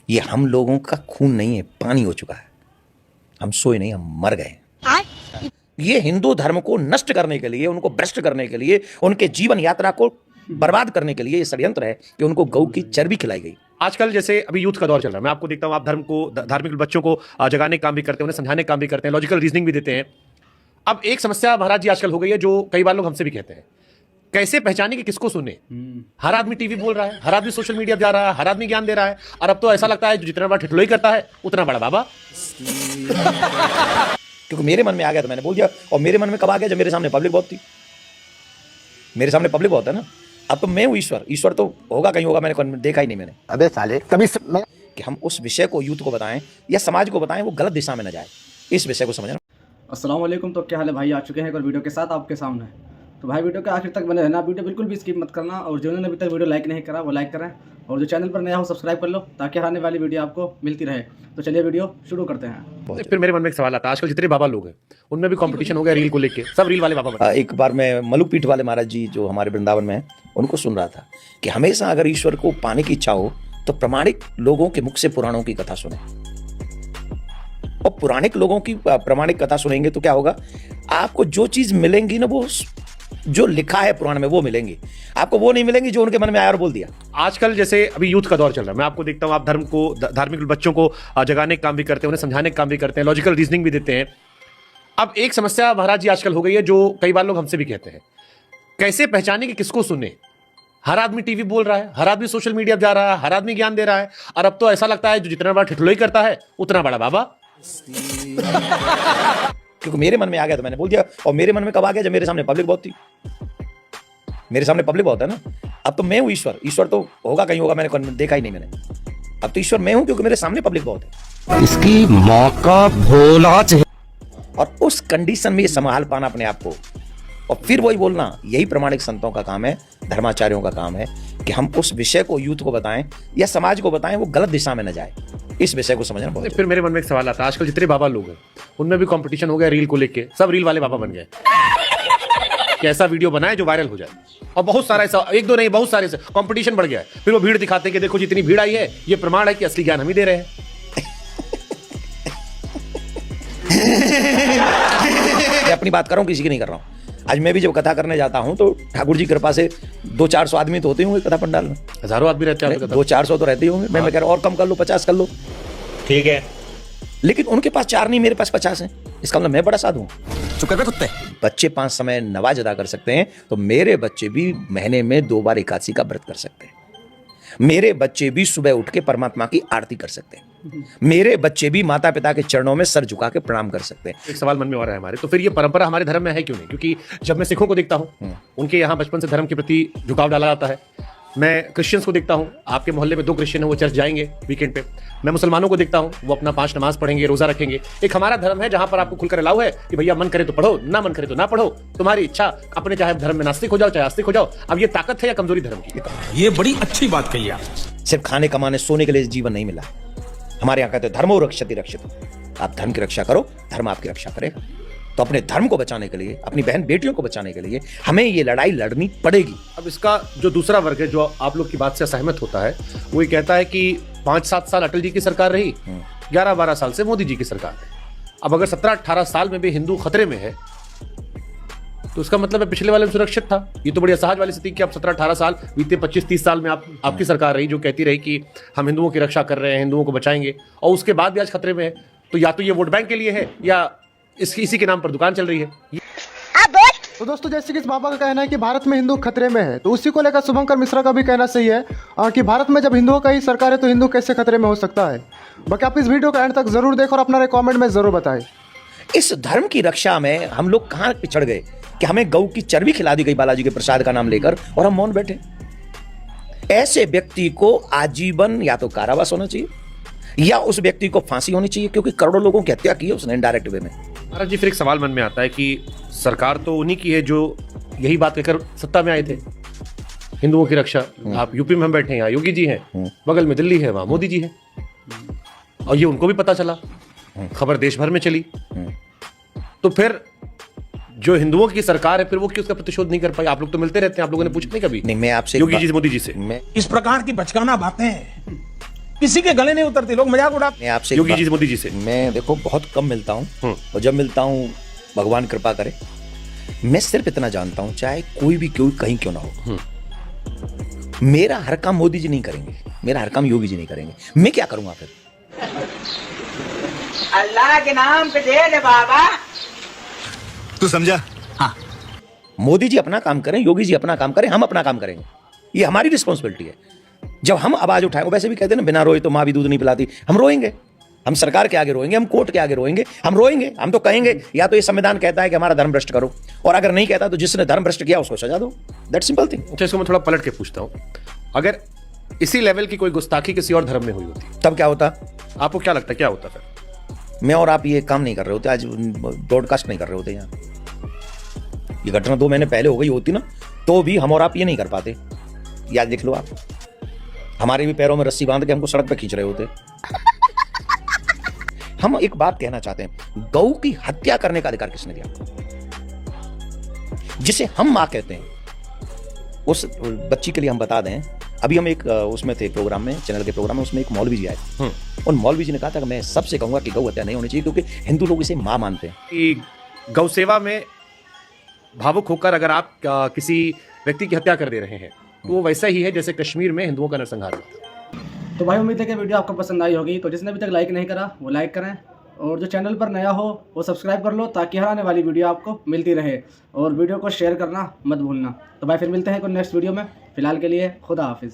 ये हम लोगों का खून नहीं है, पानी हो चुका है। हम सोए नहीं, हम मर गए। ये हिंदू धर्म को नष्ट करने के लिए, उनको भ्रष्ट करने के लिए, उनके जीवन यात्रा को बर्बाद करने के लिए ये षड्यंत्र है कि उनको गऊ की चर्बी खिलाई गई। आजकल जैसे अभी यूथ का दौर चल रहा है, मैं आपको देखता हूं, आप धार्मिक बच्चों को जगाने का काम भी करते हैं, उन्हें समझाने का काम भी करते हैं, लॉजिकल रीजनिंग भी देते हैं। अब एक समस्या महाराज जी आजकल हो गई है, जो कई बार लोग हमसे भी कहते हैं, कैसे पहचाने कि किसको सुने। हर आदमी टीवी बोल रहा है, हर आदमी सोशल मीडिया जा रहा है, हर आदमी ज्ञान दे रहा है, और अब तो ऐसा लगता है जो जितना बड़ा ठिठलोई करता है उतना बड़ा बाबा। क्योंकि मेरे मन में आ गया तो मैंने बोल दिया। और मेरे मन में कब आ गया? जब मेरे सामने पब्लिक बहुत थी। मेरे सामने पब्लिक बहुत है ना। अब तो मैं हूं ईश्वर। ईश्वर तो होगा कहीं होगा, मैंने देखा ही नहीं मैंने। अबे साले तभी कि हम उस विषय को यूथ को बताएं या समाज को बताएं, वो गलत दिशा में न जाए, इस विषय को समझना। अस्सलाम वालेकुम। तो क्या हाल है भाई? आ चुके हैं एक और वीडियो के साथ आपके सामने। तो भाई वीडियो के आखिर तक बने रहना, वीडियो बिल्कुल भी स्किप मत करना, और जिन्होंने अभी तक वीडियो लाइक नहीं करा वो लाइक करें, और जो चैनल पर नया हो सब्सक्राइब कर लो ताकि आने वाली वीडियो आपको मिलती रहे। तो चलिए वीडियो शुरू करते हैं। फिर मेरे मन में एक सवाल आता है, आजकल जितने बाबा लोग हैं उनमें भी कंपटीशन हो गया रील को लेके, सब रील वाले बाबा बने। एक बार मैं मलुकपीठ वाले महाराज जी जो हमारे वृंदावन में हैं, उनको सुन रहा था कि हमेशा अगर ईश्वर को पाने की इच्छा हो तो प्रामाणिक लोगों के मुख से पुराणों की कथा सुने। और पुराणिक लोगों की प्रामाणिक कथा सुनेंगे तो क्या होगा? आपको जो चीज मिलेंगी ना, वो जो लिखा है पुराण में वो मिलेंगी। आपको वो नहीं मिलेंगी जो उनके मन में आया और बोल दिया। आजकल जैसे अभी यूथ का दौर चल रहा है, मैं आपको देखता हूं, आप धार्मिक बच्चों को जगाने का काम भी करते हैं, उन्हें समझाने का काम भी करते हैं, लॉजिकल रीजनिंग भी देते हैं। अब एक समस्या महाराज जी आजकल हो गई है, जो कई बार लोग हमसे भी कहते हैं, कैसे पहचाने कि किसको सुने। हर आदमी टीवी बोल रहा है, हर आदमी सोशल मीडिया जा रहा है, हर आदमी ज्ञान दे रहा है, और अब तो ऐसा लगता है जो जितना बड़ा ठिठलोई करता है उतना बड़ा बाबा। क्योंकि मेरे मन में आ गया तो मैंने बोल दिया। और मेरे मन में कब आ गया? जब मेरे सामने पब्लिक बहुत थी। मेरे सामने पब्लिक बहुत है ना। अब तो मैं हूं ईश्वर। ईश्वर तो होगा कहीं होगा, मैंने देखा ही नहीं मैंने। अब तो ईश्वर मैं हूं क्योंकि मेरे सामने पब्लिक बहुत है। इसकी माँ का भोला। और उस कंडीशन में ये संभाल पाना अपने आप को, और फिर वही बोलना, यही प्रामाणिक संतों का काम है, धर्माचार्यों का काम है कि हम उस विषय को यूथ को बताएं या समाज को बताएं, वो गलत दिशा में न जाए, इस विषय को समझना बहुत। फिर मेरे मन में एक सवाल आता है, आजकल जितने बाबा लोग हैं उनमें भी कंपटीशन हो गया रील को लेके, सब रील वाले बाबा बन गए कि ऐसा वीडियो बनाए जो वायरल हो जाए। और बहुत सारा ऐसा, एक दो नहीं, बहुत सारे कंपटीशन बढ़ गया है। फिर वो भीड़ दिखाते हैं कि देखो जितनी भीड़ आई है, ये प्रमाण है कि असली ज्ञान हम ही दे रहे हैं। मैं अपनी बात कर रहा हूं, किसी की नहीं कर रहा हूं। आज मैं भी जब कथा करने जाता हूं तो ठाकुर जी कृपा से 200-400 आदमी तो होते होंगे कथा पंडाल में। हजारों आदमी रहते हैं, 200-400 तो रहते ही होंगे। मैं कह रहा हूं और कम कर लो, 50 कर लो, ठीक है। लेकिन उनके पास 4 नहीं, मेरे पास 50 है। इसका मतलब मैं बड़ा साधु हूं। चुप कर कुत्ते। बच्चे 5 समय नमाज अदा कर सकते हैं, तो मेरे बच्चे भी महीने में 2 बार एकादशी का व्रत कर सकते हैं। मेरे बच्चे भी सुबह उठ के परमात्मा की आरती कर सकते हैं। मेरे बच्चे भी माता पिता के चरणों में सर झुका के प्रणाम कर सकते हैं। एक सवाल मन में आ रहा है हमारे, तो फिर ये परंपरा हमारे धर्म में है क्यों नहीं? क्योंकि जब मैं सिखों को देखता हूँ, उनके यहाँ बचपन से धर्म के प्रति झुकाव डाला जाता है। मैं क्रिश्चियंस को देखता हूँ, आपके मोहल्ले में 2 क्रिश्चियन है, वो चर्च जाएंगे वीकेंड पे। मैं मुसलमानों को देखता हूँ, वो अपना 5 नमाज पढ़ेंगे, रोजा रखेंगे। एक हमारा धर्म है जहां पर आपको खुलकर अलाउ है कि भैया मन करे तो पढ़ो, ना मन करे तो ना पढ़ो, तुम्हारी इच्छा। अपने चाहे धर्म में नास्तिक हो जाओ, चाहे आस्तिक हो जाओ। अब ये ताकत है या कमजोरी धर्म की? ये बड़ी अच्छी बात कही आप। सिर्फ खाने कमाने सोने के लिए जीवन नहीं मिला। हमारे यहाँ कहते हैं धर्मो रक्षति रक्षित। आप धर्म की रक्षा करो, धर्म आपकी रक्षा करेगा। तो अपने धर्म को बचाने के लिए, अपनी बहन बेटियों को बचाने के लिए हमें ये लड़ाई लड़नी पड़ेगी। अब इसका जो दूसरा वर्ग है, जो आप लोग की बात से असहमत होता है, वो ये कहता है कि 5-7 साल अटल जी की सरकार रही, 11-12 साल से मोदी जी की सरकार है। अब अगर 17-18 साल में भी हिंदू खतरे में है, तो उसका मतलब है पिछले वाले में सुरक्षित था। ये तो बड़ी असहज वाली स्थिति कि अब 17-18 साल बीते, 25-30 साल में आपकी सरकार रही जो कहती रही कि हम हिंदुओं की रक्षा कर रहे हैं, हिंदुओं को बचाएंगे, और उसके बाद भी आज खतरे में है। तो या तो ये वोट बैंक के लिए है, या इसी के नाम पर दुकान चल रही है। तो दोस्तों, जैसे कि इस बाबा का कहना है कि भारत में हिंदू खतरे में है, तो उसी को लेकर शुभंकर मिश्रा का भी कहना सही है कि भारत में जब हिंदुओं का ही सरकार है तो हिंदू कैसे खतरे में हो सकता है। बाकी आप इस वीडियो का एंड तक जरूर देखें और अपना कमेंट में जरूर बताएं। इस धर्म की रक्षा में हम लोग कहां पिछड़ गए कि हमें गऊ की चर्बी खिला दी गई बालाजी के प्रसाद का नाम लेकर, और हम मौन बैठे। ऐसे व्यक्ति को आजीवन या तो कारावास होना चाहिए या उस व्यक्ति को फांसी होनी चाहिए, क्योंकि करोड़ों लोगों की हत्या की है उसने इनडायरेक्ट वे में। महाराज जी, फिर एक सवाल मन में आता है कि सरकार तो उन्हीं की है जो यही बात कहकर सत्ता में आए थे, हिंदुओं की रक्षा। आप यूपी में हम बैठे हैं, यहाँ योगी जी हैं, बगल में दिल्ली है, वहां मोदी जी है, और ये उनको भी पता चला, खबर देश भर में चली। तो फिर जो हिंदुओं की सरकार है, फिर वो क्यों उसका प्रतिशोध नहीं कर पाई? आप लोग तो मिलते रहते हैं, आप लोगों ने पूछा नहीं कभी? नहीं, मैं आपसे योगी जी मोदी जी से इस प्रकार की बचकाना बातें किसी के गले नहीं उतरती, लोग मजाक उड़ाते। मैं आपसे योगी जी से, मोदी जी से। मैं देखो बहुत कम मिलता हूँ, और जब मिलता हूँ भगवान कृपा करे। मैं सिर्फ इतना जानता हूँ, चाहे कोई भी क्यों कहीं क्यों ना हो, मेरा हर काम मोदी जी नहीं करेंगे, मेरा हर काम योगी जी नहीं करेंगे, मैं क्या करूंगा फिर? अल्लाह के नाम पे दे दे बाबा। तू समझा? मोदी जी अपना काम करें, योगी जी अपना काम करें, हम अपना काम करेंगे, ये हमारी रिस्पॉन्सिबिलिटी है। जब हम आवाज उठाएं, वैसे भी कहते हैं ना, बिना रोए तो माँ भी दूध नहीं पिलाती। हम रोएंगे, हम सरकार के आगे रोएंगे, हम कोर्ट के आगे रोएंगे, हम रोएंगे, हम तो कहेंगे या तो ये संविधान कहता है कि हमारा धर्म भ्रष्ट करो, और अगर नहीं कहता तो जिसने धर्म भ्रष्ट किया उसको सजा दो। That simple thing. अच्छा, इसको मैं थोड़ा पलट के पूछता हूँ, अगर इसी लेवल की कोई गुस्ताखी किसी और धर्म में हुई होती, तब क्या होता? आपको क्या लगता है क्या होता फिर? मैं और आप ये काम नहीं कर रहे होते, आज ब्रॉडकास्ट नहीं कर रहे होते यहाँ। ये घटना 2 महीने पहले हो गई होती ना, तो भी हम और आप ये नहीं कर पाते। याद देख लो आप, हमारे भी पैरों में रस्सी बांध के हमको सड़क पे खींच रहे होते। हम एक बात कहना चाहते हैं, गौ की हत्या करने का अधिकार किसने दिया? जिसे हम मां कहते हैं, उस बच्ची के लिए हम बता दें, अभी हम एक उसमें थे प्रोग्राम में, चैनल के प्रोग्राम में, उसमें एक मौलवी जी आए, और मौलवी जी ने कहा था कि मैं सबसे कहूंगा कि गौ हत्या नहीं होनी चाहिए, क्योंकि हिंदू लोग इसे मां मानते हैं। कि गौ सेवा में भावुक होकर अगर आप किसी व्यक्ति की हत्या कर दे रहे हैं, तो वो वैसा ही है जैसे कश्मीर में हिंदुओं का नरसंहार हुआ। तो भाई उम्मीद है कि वीडियो आपको पसंद आई होगी। तो जिसने अभी तक लाइक नहीं करा वो लाइक करें, और जो चैनल पर नया हो वो सब्सक्राइब कर लो, ताकि हर आने वाली वीडियो आपको मिलती रहे। और वीडियो को शेयर करना मत भूलना। तो भाई फिर मिलते हैं कोई नेक्स्ट वीडियो में। फिलहाल के लिए खुदा हाफिज़।